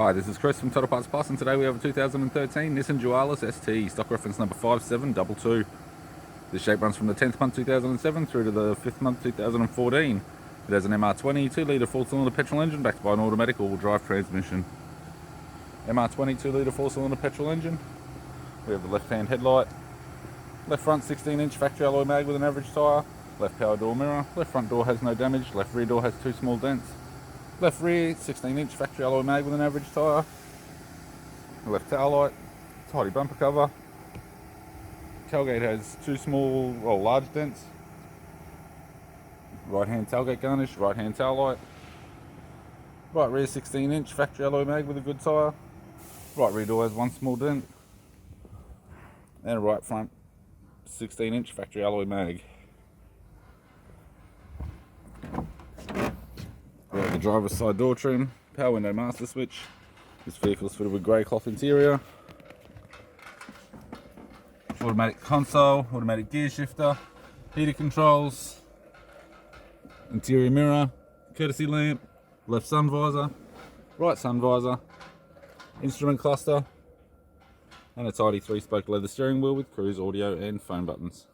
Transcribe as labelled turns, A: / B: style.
A: Hi, this is Chris from Total Parts Plus, and today we have a 2013 Nissan Dualis ST, stock reference number 5722. This shape runs from the 10th month 2007 through to the 5th month 2014. It has an MR20 2-litre 4-cylinder petrol engine backed by an automatic all-wheel drive transmission. MR20 2-litre 4-cylinder petrol engine. We have the left-hand headlight, left front 16-inch factory alloy mag with an average tyre, left power door mirror, left front door has no damage, left rear door has 2 small dents. Left rear, 16-inch factory alloy mag with an average tyre. Left taillight, tidy bumper cover. Tailgate has 2 small, or large dents. Right hand tailgate garnish, right hand taillight. Right rear 16-inch factory alloy mag with a good tyre. Right rear door has 1 small dent. And right front 16-inch factory alloy mag. We have the driver's side door trim, power window master switch. This vehicle is fitted with grey cloth interior. Automatic console, automatic gear shifter, heater controls, interior mirror, courtesy lamp, left sun visor, right sun visor, instrument cluster, and a tidy 3-spoke leather steering wheel with cruise audio and phone buttons.